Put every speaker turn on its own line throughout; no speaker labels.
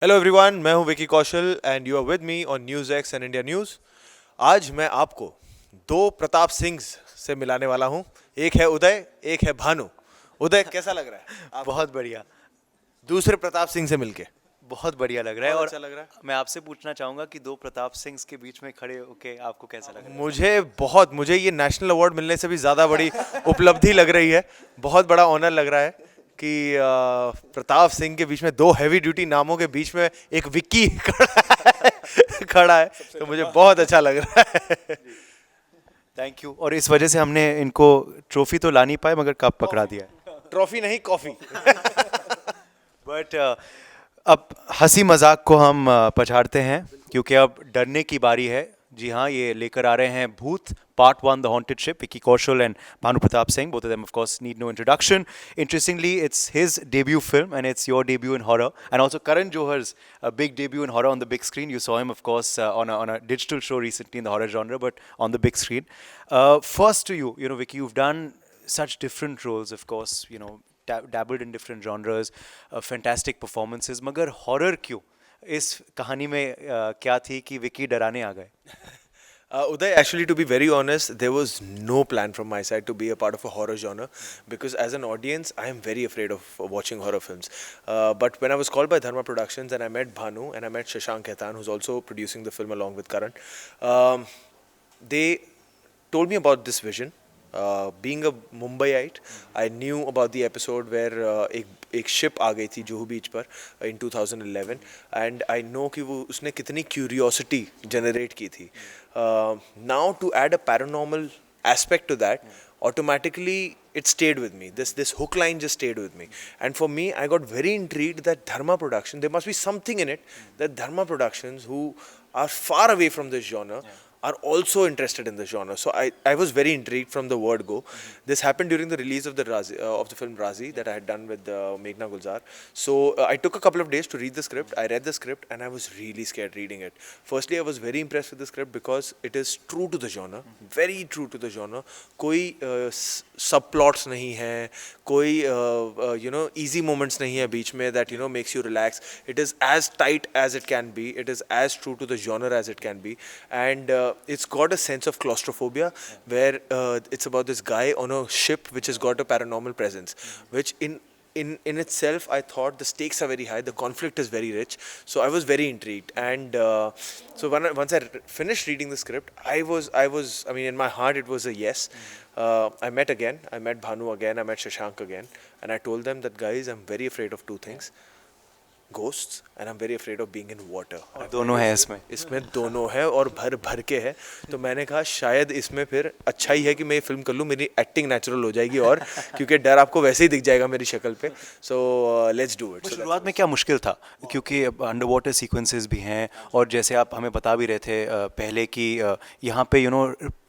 Hello everyone, मैं हूं Vicky Kaushal and you are with me on news X and India news. आज मैं आपको दो प्रताप सिंह से मिलाने वाला हूं। एक है उदय, एक है भानु। उदय, कैसा लग रहा है आपको
बहुत बढ़िया।
दूसरे प्रताप सिंह से मिलके?
बहुत बढ़िया लग रहा है।
बहुत
और
अच्छा लग रहा है।
मैं आपसे पूछना चाहूंगा कि दो प्रताप सिंह के बीच में खड़े होके आपको कैसा लग रहा
मुझे ये नेशनल अवार्ड मिलने से भी ज़्यादा बड़ी उपलब्धि लग रही है। बहुत बड़ा ऑनर लग रहा है कि प्रताप सिंह के बीच में दो हैवी ड्यूटी नामों के बीच में एक विक्की खड़ा है। तो मुझे बहुत अच्छा लग रहा है।
है? Thank you. और इस वजह से हमने इनको ट्रॉफी तो ला नहीं पाए, मगर कप पकड़ा दिया है।
ट्रॉफी नहीं, कॉफी।
बट अब हंसी मजाक को हम पछाड़ते हैं, क्योंकि अब डरने की बारी है। जी हाँ, ये लेकर आ रहे हैं भूत part one, the haunted ship. Vicky Kaushal and Bhanu Pratap Singh, both of them of course need no introduction. Interestingly, it's his debut film and it's your debut in horror, and also Karan Johar's big debut in horror on the big screen. You saw him of course on a digital show recently in the horror genre, but on the big screen. First to you, Vicky, you've done such different roles, of course, dabbled in different genres, fantastic performances, मगर horror क्यों? इस कहानी में क्या थी कि विकी डराने आ गए?
Uday, actually, to be very honest, there was no plan from my side to be a part of a horror genre because, as an audience, I am very afraid of watching horror films. But when I was called by Dharma Productions and I met Bhanu and I met Shashank Khaitan, who's also producing the film along with Karan, um, they told me about this vision. Being a Mumbaiite, I knew about the episode where एक ship आ गई थी जुहू बीच पर in 2011 and I know कि वो उसने कितनी curiosity generate की थी. Now to add a paranormal aspect to that, automatically it stayed with me. This hook line just stayed with me, and for me, I got very intrigued that Dharma Production, there must be something in it that Dharma Productions, who are far away from this genre, are also interested in the genre. So I was very intrigued from the word go. This happened during the release of the film Razi that I had done with Meghna Gulzar. So I took a couple of days to read the script. I read the script and I was really scared reading it. Firstly, I was very impressed with the script because it is true to the genre, very true to the genre. कोई subplots नहीं है, कोई easy moments नहीं है बीच में that makes you relax. It is as tight as it can be. It is as true to the genre as it can be, and it's got a sense of claustrophobia where it's about this guy on a ship which has got a paranormal presence, which in itself I thought the stakes are very high, the conflict is very rich, so I was very intrigued. And so once I finished reading the script, I mean, in my heart it was a yes. I met Bhanu again, I met Shashank again, and I told them that, guys, I'm very afraid of two things: ghosts, and I'm very afraid of being in water.
और दोनों है इसमें।
इसमें दोनों है और भर भर के है। तो मैंने कहा शायद इसमें फिर अच्छा ही है कि मैं ये फिल्म कर लूँ, मेरी एक्टिंग नेचुरल हो जाएगी, और क्योंकि डर आपको वैसे ही दिख जाएगा मेरी शक्ल पे। So let's do it.
शुरुआत में क्या मुश्किल था, क्योंकि अंडर वाटर सीक्वेंसेस भी हैं, और जैसे आप हमें बता भी रहे थे पहले कि यहाँ पे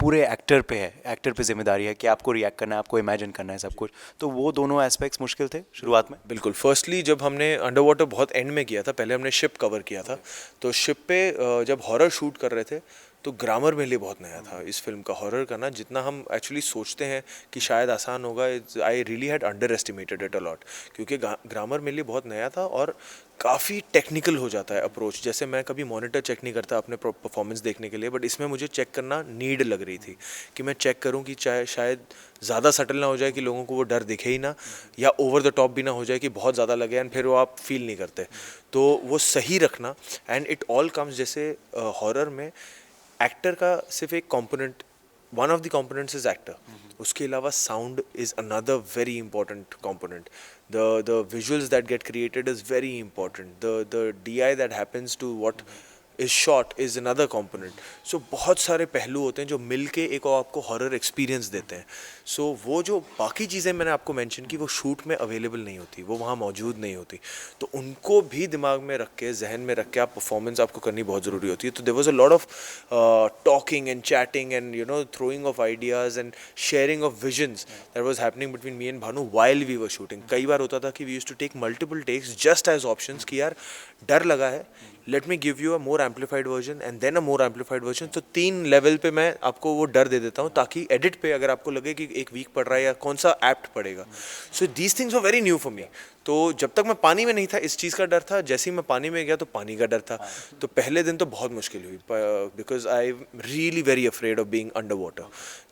पूरे एक्टर पे है, एक्टर पे जिम्मेदारी है कि आपको रिएक्ट करना है, आपको इमेजिन करना है सब कुछ। तो वो दोनों एस्पेक्ट्स मुश्किल थे शुरुआत में।
बिल्कुल। फर्स्टली जब हमने अंडर वाटर बहुत एंड में किया था, पहले हमने शिप कवर किया था, तो शिप पे जब हॉरर शूट कर रहे थे तो ग्रामर मेरे लिए बहुत नया था इस फिल्म का हॉरर करना। जितना हम एक्चुअली सोचते हैं कि शायद आसान होगा, I really had under estimated it a lot, क्योंकि ग्रामर मेरे लिए बहुत नया था और काफ़ी टेक्निकल हो जाता है अप्रोच। जैसे मैं कभी मॉनिटर चेक नहीं करता अपने परफॉर्मेंस देखने के लिए, बट इसमें मुझे चेक करना नीड लग रही थी कि मैं चेक करूं कि चाहे शायद ज़्यादा सटल ना हो जाए कि लोगों को वो डर दिखे ही ना, या ओवर द टॉप भी ना हो जाए कि बहुत ज़्यादा लगे एंड फिर वो आप फील नहीं करते। तो वो सही रखना, एंड इट ऑल कम्स, जैसे हॉरर में एक्टर का सिर्फ एक component, one of the components is actor, उसके अलावा sound is another very important component. The visuals that get created is very important. The DI that happens to what is shot is another component. So बहुत सारे पहलू होते हैं जो मिल के एक और आपको हॉरर एक्सपीरियंस देते हैं. सो वो जो बाकी चीज़ें मैंने आपको मेंशन की वो शूट में अवेलेबल नहीं होती, वो वहाँ मौजूद नहीं होती, तो उनको भी दिमाग में रख के, जहन में रख के आप परफॉर्मेंस आपको करनी बहुत ज़रूरी होती है. तो there was a lot of talking and chatting and throwing of ideas and sharing of visions that was happening between me and Bhanu while we were shooting. कई बार होता था कि we used to take multiple takes just as options कि यार डर लगा है let me give you a more amplified version and then a more amplified version. तो 3 लेवल पे मैं आपको वो डर दे देता हूँ, ताकि एडिट पे अगर आपको लगे कि एक वीक पड़ रहा है या कौन सा एप्ट पड़ेगा. So these things were very new for me. तो जब तक मैं पानी में नहीं था इस चीज़ का डर था, जैसे ही मैं पानी में गया तो पानी का डर था. तो पहले दिन तो बहुत मुश्किल हुई, because I am really very afraid of being under water.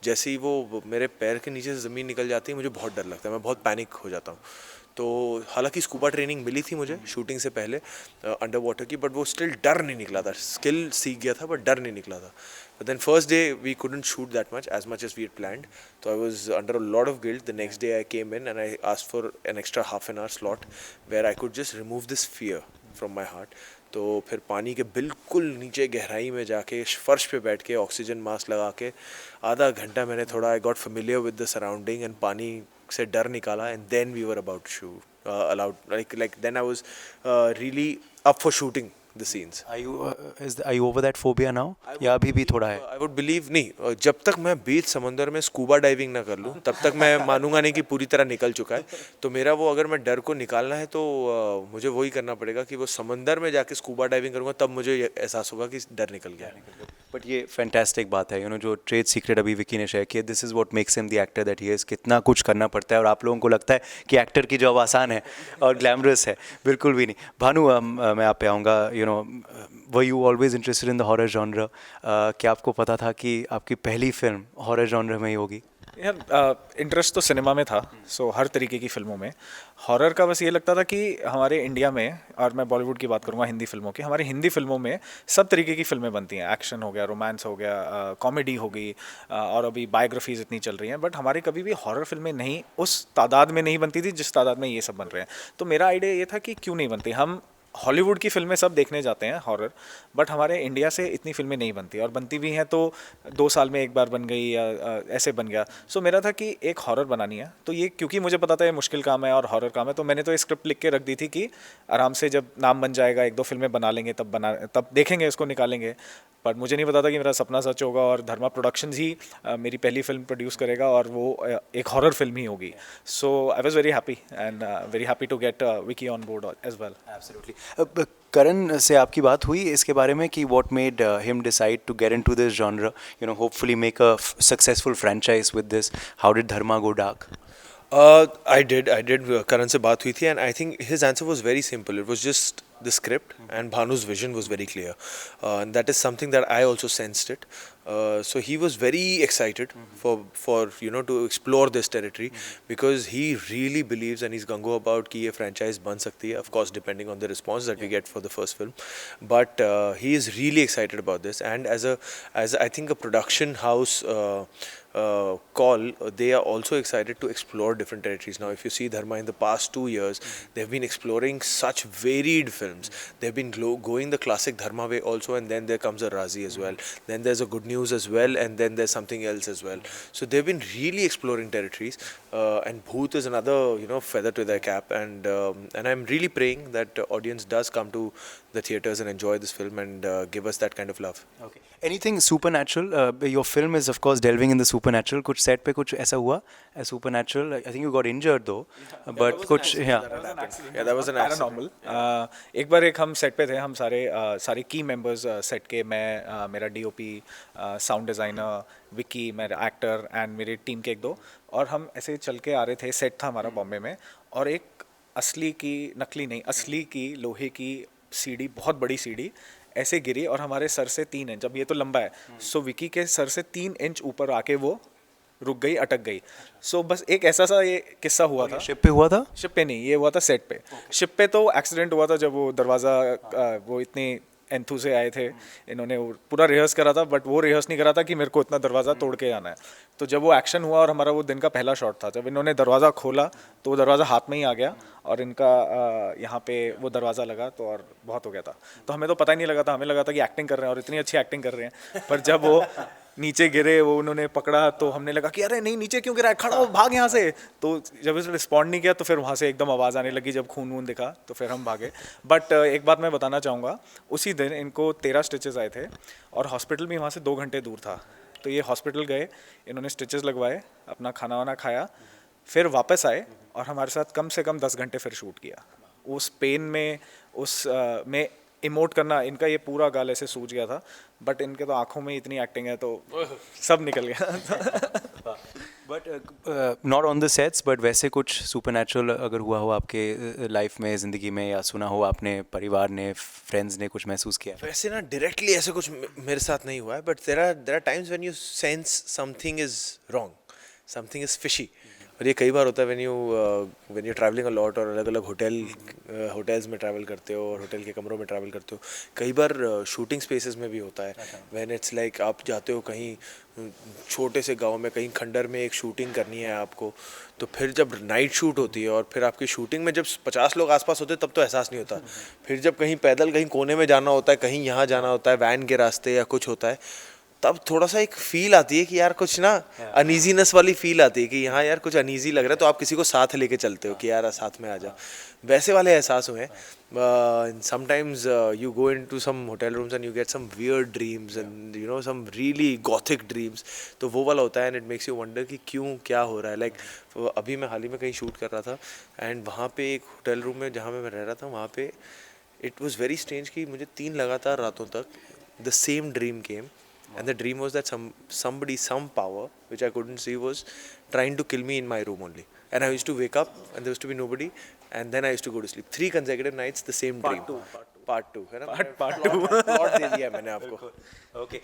जैसे ही वो मेरे पैर के नीचे से ज़मीन निकल जाती है मुझे बहुत डर लगता है, मैं बहुत पैनिक हो जाता हूँ. तो हालांकि स्कूबा ट्रेनिंग मिली थी मुझे शूटिंग से पहले अंडर वाटर की, बट वो स्टिल डर नहीं निकला था. स्किल सीख गया था बट डर नहीं निकला था. But then first day we couldn't shoot that much as we had planned. So I was under a lot of guilt. The next day I came in and I asked for an extra half an hour slot where I could just remove this fear from my heart. तो फिर पानी के बिल्कुल नीचे गहराई में जाके फर्श पे बैठ के ऑक्सीजन मास्क लगा के आधा घंटा मैंने थोड़ा I got familiar with the surrounding and पानी से डर निकाला. And then we were about to shoot aloud like then I was really up for shooting the scenes.
Are you over that phobia now? या अभी भी थोड़ा है?
I would believe नहीं, जब तक मैं बीच समंदर में स्कूबा डाइविंग ना कर लूँ तब तक मैं मानूंगा नहीं कि पूरी तरह निकल चुका है. तो मेरा वो अगर मैं डर को निकालना है तो मुझे वही करना पड़ेगा कि वो समंदर में जाके स्कूबा डाइविंग करूँगा, तब मुझे ये एहसास होगा कि डर निकल गया.
बट ये फैंटास्टिक बात है, जो ट्रेड सीक्रेट अभी विकी ने शेयर किया, this is what makes him the actor that he is. कितना कुछ करना पड़ता है और आप लोगों को लगता है कि एक्टर की जॉब आसान है और ग्लैमरस है. बिल्कुल भी नहीं. भानु, मैं आप पे आऊँगा. Were you always interested in the horror genre? क्या आपको पता था कि आपकी पहली फिल्म हॉरर जॉनर में ही होगी?
यार इंटरेस्ट तो सिनेमा में था, सो हर तरीके की फिल्मों में. हॉरर का बस ये लगता था कि हमारे इंडिया में, और मैं बॉलीवुड की बात करूँगा, हिंदी फिल्मों की, हमारी हिंदी फिल्मों में सब तरीके की फिल्में बनती हैं. एक्शन हो गया, रोमांस हो गया, कॉमेडी हो गई, और अभी बायोग्राफीज इतनी चल रही हैं. बट हमारे कभी भी हॉरर फिल्में नहीं उस तादाद में नहीं बनती थी जिस तादाद में ये सब बन रहे हैं. तो मेरा आइडिया ये था कि क्यों नहीं बनती. हम हॉलीवुड की फिल्में सब देखने जाते हैं हॉरर, बट हमारे इंडिया से इतनी फिल्में नहीं बनती, और बनती भी हैं तो 2 साल में एक बार बन गई या ऐसे बन गया. सो मेरा था कि एक हॉरर बनानी है. तो ये क्योंकि मुझे पता था ये मुश्किल काम है और हॉरर काम है, तो मैंने तो स्क्रिप्ट लिख के रख दी थी कि आराम से जब नाम बन जाएगा, 1-2 फिल्में बना लेंगे, तब देखेंगे, इसको निकालेंगे. पर मुझे नहीं पता था कि मेरा सपना सच होगा और धर्मा प्रोडक्शंस ही मेरी पहली फिल्म प्रोड्यूस करेगा और वो एक हॉरर फिल्म ही होगी. So I was very happy and very happy to get Vicky on board as well.
Absolutely. Karan से आपकी बात हुई इसके बारे में कि what made him decide to get into this genre, hopefully make a successful franchise with this? How did Dharma go dark?
I did. Karan से बात हुई थी and I think his answer was very simple. It was just the script and Bhanu's vision was very clear. And that is something that I also sensed it. So he was very excited for to explore this territory because he really believes and he's gung ho about कि ये franchise बन सकती है. Of course, depending on the response that we get for the first film, but he is really excited about this. And as I think a production house. Call, they are also excited to explore different territories. Now if you see Dharma in the past 2 years, they've been exploring such varied films. They've been going the classic Dharma way also, and then there comes a Razi as well, then there's a Good News as well, and then there's something else as well. So they've been really exploring territories, and Bhoot is another feather to their cap, and I'm really praying that the audience does come to the theaters and enjoy this film and give us that kind of love.
Okay. Anything supernatural? Your film is of course delving in the supernatural. कुछ set पे कुछ ऐसा हुआ supernatural? I think you got injured though, but कुछ
Yeah, that was an accident.
Paranormal. एक बार हम set पे थे, हम सारे की मेंबर्स सेट के, मैं, मेरा डीओपी, साउंड डिज़ाइनर विकी, मेरा एक्टर एंड मेरी टीम के 1-2, और हम ऐसे चल के आ रहे थे. सेट था हमारा बॉम्बे में, और एक नकली नहीं, असली की लोहे की सीढ़ी, बहुत बड़ी सीढ़ी ऐसे गिरी और हमारे सर से 3 इंच, अब ये तो लंबा है, सो विकी के सर से 3 इंच ऊपर आके वो रुक गई, अटक गई. सो बस एक ऐसा सा ये किस्सा हुआ था.
शिप पे हुआ था?
शिप पे नहीं, ये हुआ था सेट पे. शिप पे तो एक्सीडेंट हुआ था जब वो दरवाज़ा, वो इतनी एंथू से आए थे, इन्होंने पूरा रिहर्स करा था, बट वो रिहर्स नहीं करा था कि मेरे को इतना दरवाज़ा तोड़ के आना है. तो जब वो एक्शन हुआ और हमारा वो दिन का पहला शॉट था, जब इन्होंने दरवाज़ा खोला तो वो दरवाज़ा हाथ में ही आ गया और इनका यहाँ पे वो दरवाज़ा लगा, तो और बहुत हो गया था. तो हमें तो पता ही नहीं लगा था, हमें लगा था कि एक्टिंग कर रहे हैं और इतनी अच्छी एक्टिंग कर रहे हैं. पर जब वो नीचे गिरे, वो उन्होंने पकड़ा, तो हमने लगा कि अरे नहीं, नीचे क्यों गिरा है, खड़ा हो, भाग यहाँ से. तो जब उसने रिस्पॉन्ड नहीं किया तो फिर वहाँ से एकदम आवाज़ आने लगी, जब खून वून दिखा तो फिर हम भागे. बट एक बात मैं बताना चाहूँगा, उसी दिन इनको 13 स्टिचेस आए थे और हॉस्पिटल भी वहाँ से 2 घंटे दूर था. तो ये हॉस्पिटल गए, इन्होंने स्टिचेस लगवाए, अपना खाना वाना खाया, फिर वापस आए और हमारे साथ कम से कम 10 घंटे फिर शूट किया. उस पेन में, में इमोट करना, इनका ये पूरा गाल ऐसे सूज गया था, बट इनके तो आंखों में इतनी एक्टिंग है तो सब निकल गया।
But not on the sets, but वैसे कुछ सुपरनैचुरल अगर हुआ हो आपके लाइफ में, ज़िंदगी में, या सुना हो आपने, परिवार ने, फ्रेंड्स ने कुछ महसूस किया?
वैसे ना डायरेक्टली ऐसे कुछ मेरे साथ नहीं हुआ है, but there are times when you sense something is wrong, something is fishy. और ये कई बार होता है when you travelling a lot, और अलग अलग होटल्स में ट्रैवल करते हो और होटल के कमरों में ट्रैवल करते हो। कई बार शूटिंग स्पेसेस में भी होता है, व्हेन इट्स लाइक आप जाते हो कहीं छोटे से गांव में, कहीं खंडर में एक शूटिंग करनी है आपको, तो फिर जब नाइट शूट होती है और फिर आपकी शूटिंग में जब 50 लोग आसपास होते हैं तब तो एहसास नहीं होता। फिर जब कहीं पैदल कहीं कोने में जाना होता है, कहीं यहाँ जाना होता है वैन के रास्ते या कुछ होता है, तब थोड़ा सा एक फील आती है कि यार कुछ ना अनईजीनेस वाली फील आती है कि यहाँ यार कुछ अनईजी लग रहा है, तो आप किसी को साथ लेके चलते हो कि यार साथ में आ जा। वैसे वाले एहसास हुए। Sometimes you go into some hotel rooms and you get some weird dreams and you know some really gothic dreams, तो वो वाला होता है and it makes you wonder कि क्यों, क्या हो रहा है। लाइक अभी मैं हाल ही में कहीं शूट कर रहा था एंड वहाँ पे एक होटल रूम में जहाँ मैं रह रहा था, वहाँ पे इट वॉज वेरी स्ट्रेंज कि मुझे 3 लगातार रातों तक the same dream came. And the dream was that somebody, some power, which I couldn't see, was trying to kill me in my room only. And I used to wake up and there used to be nobody, and then I used to go to sleep. 3 consecutive nights, the same dream. Part 2, है ना? Part 2. Plot दे दिया मैंने आपको.
Okay,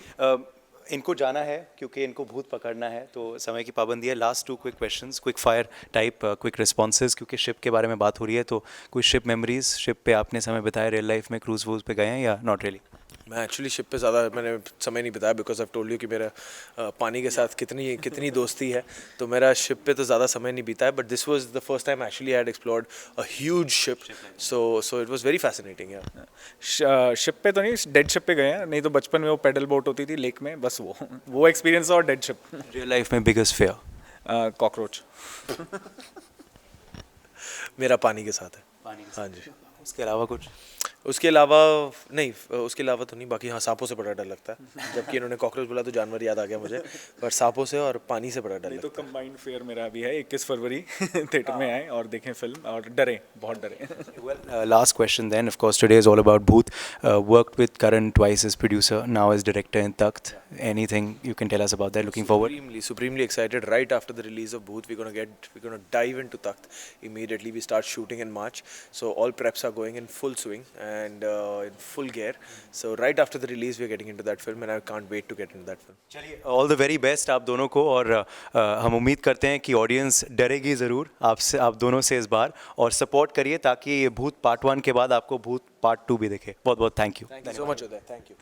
इनको जाना है क्योंकि इनको भूत पकड़ना है, तो समय की पाबंदी है। Last 2 quick questions, quick fire type, quick responses, क्योंकि शिप के बारे में बात हो रही है, तो कोई शिप मेमोरीज, शिप पे आपने समय बिताया रियल लाइफ में, क्रूज वूज पे गए हैं या नॉट रियली?
मैं एक्चुअली शिप पे ज़्यादा मैंने समय नहीं बिताया, बिकॉज आई टोल्ड यू कि मेरा पानी के साथ कितनी दोस्ती है, तो मेरा शिप पे तो ज़्यादा समय नहीं बीता है। But this was the first time actually I had explored a huge ship, so it was very fascinating. यार
शिप पे तो नहीं, डेड शिप पे गए हैं, नहीं तो बचपन में वो पेडल बोट होती थी लेक में, बस वो एक्सपीरियंस और डेड शिप।
रियल लाइफ में बिगेस्ट फेयर?
कॉकरोच।
मेरा पानी के साथ है।
पानी?
हाँ जी।
उसके अलावा कुछ?
उसके अलावा नहीं, उसके अलावा तो नहीं। बाकी हाँ, सांपों से बड़ा डर लगता है। जबकि इन्होंने कॉकरोच बोला तो जानवर याद आ गया मुझे, पर सांपों से और पानी से बड़ा डर लगता है।
तो कंबाइंड फेयर मेरा भी है, 21 फरवरी थिएटर में आए और देखें फिल्म और डरे, बहुत डरे।
Well, last question then. Of course, today is all about Bhoot. Worked with Karan twice as producer, now as director in Takht. Anything you can tell us about that? Looking forward.
Supremely excited. Right after the release of Bhoot, we're gonna dive into Takht immediately. We start shooting in March, so all preps are going in full swing and in full gear. So right after the release, we're getting into that film, and I can't wait to get into that film.
चलिए, all the very best आप दोनों को, और हम उम्मीद करते हैं कि ऑडियंस डरेगी ज़रूर आपसे, आप दोनों से इस बार, और सपोर्ट करिए ताकि ये भूत पार्ट 1 के बाद आपको भूत पार्ट 2 भी दिखे। बहुत बहुत thank you.
Thank you so much, Uday. Thank you.